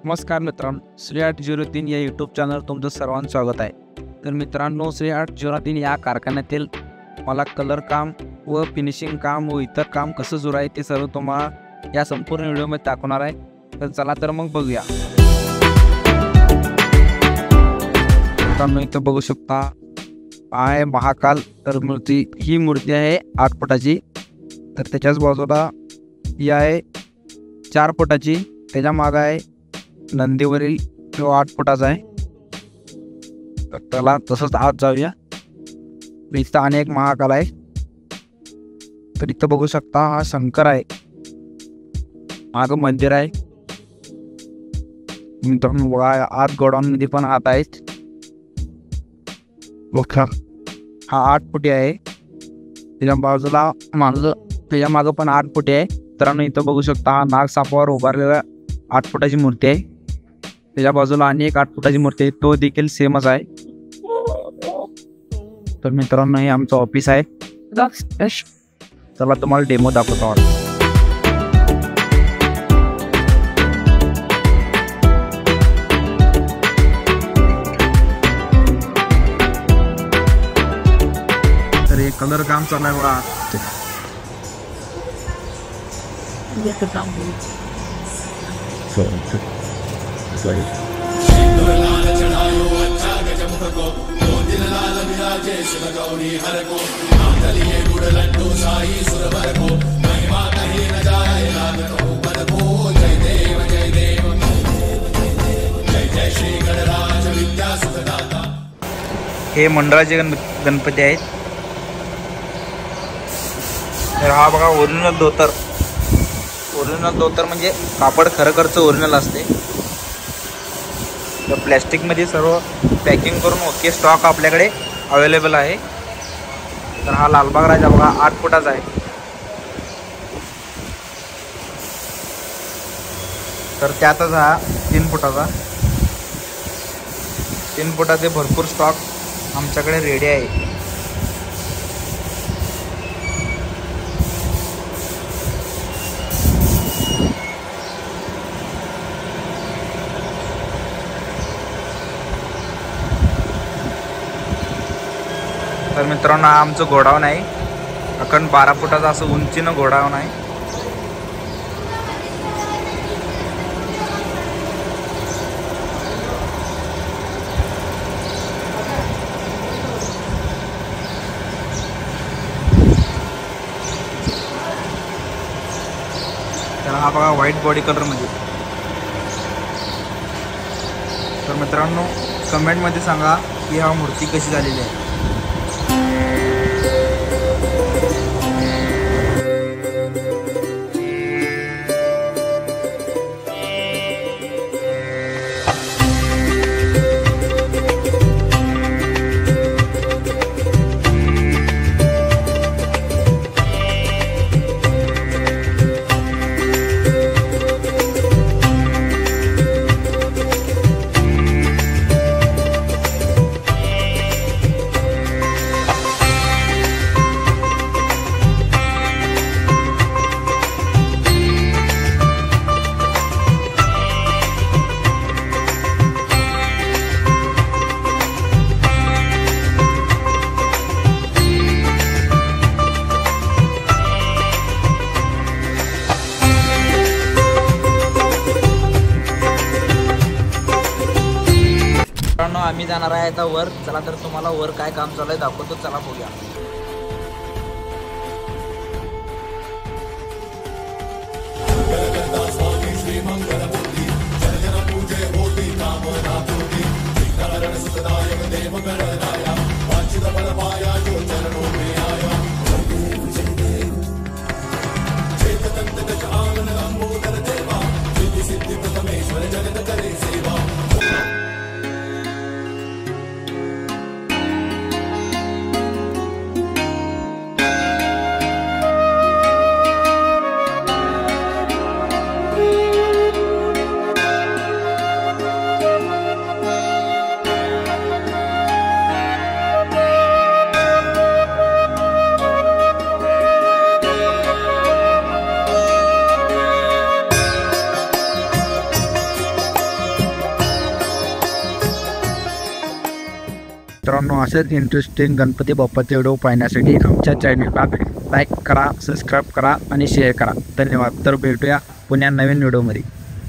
नमस्कार मित्रांनो, श्री 803 या यूट्यूब चॅनलवर तुमचं सर्वांचं स्वागत आहे। तर मित्रांनो, श्री 803 या कारखान्यातील मला कलर काम व फिनिशिंग काम व इतर काम कसं सुरू आहे ते सर्व तुम्हाला या संपूर्ण व्हिडिओमध्ये दाखवणार आहे। तर चला तर मग बघूया। मित्रांनो, इथं बघू शकता आहे महाकाल तर मूर्ती, ही मूर्ती आहे 8 फुटाची। तर त्याच्याच बाजूला ही आहे 4 फुटाची, त्याच्या मागे आहे नंदीवरील जो 8 फुटाचा आहे। तर त्याला तसंच आत जाऊया। इथं अनेक महाकाल आहे। तर इथं बघू शकता हा शंकर आहे, मागं मंदिर आहे। मित्रांनो बघा, आत गोडाऊन मध्ये पण आत आहेत बघा। हा 8 फुटी आहे, त्याच्या बाजूला त्याच्या मागं पण 8 फुटी आहे। मित्रांनो इथं बघू शकता हा नाग सापावर उभारलेला 8 फुटाची मूर्ती आहे। त्याच्या बाजूला आणि एक 8 फुटाची मूर्ती आहे, तो देखील सेमच आहे। तर मित्रांनो हे आमचं ऑफिस आहे। चला तुम्हाला डेमो दाखवतो। तर हे कलर काम चालू आहे बघा। हे मंडळाचे गणपती आहेत। तर हा बघा ओरिजिनल धोतर, ओरिजिनल धोतर म्हणजे कापड खरखरचं ओरिजिनल असते। तर प्लॅस्टिकमध्ये सर्व पॅकिंग करून ओके स्टॉक आपल्याकडे अवेलेबल आहे। तर हा लालबाग राजा बघा 8 फुटाचा आहे। तर त्यातच हा 3 फुटाचा, 3 फुटाचे भरपूर स्टॉक आमच्याकडे रेडी आहे। तर मित्रांनो हा आमचं गोडाऊन आहे, अखंड 12 फुटाचा असं उंचीनं गोडाऊन आहे। तर हा बघा व्हाईट बॉडी कलर मध्ये। तर मित्रांनो कमेंट मध्ये सांगा की हा मूर्ती कशी झालेली आहे। आम्ही जाणार आहे आता वर। चला तर तुम्हाला वर काय काम चालू आहे दाखवतो, चला बघूया। मित्रांनो, असेच इंटरेस्टिंग गणपती बाप्पाचे व्हिडिओ पाहण्यासाठी आमच्या चॅनलला लाईक करा, सबस्क्राईब करा आणि शेअर करा. धन्यवाद. तर भेटूया पुन्हा नवीन व्हिडिओमध्ये.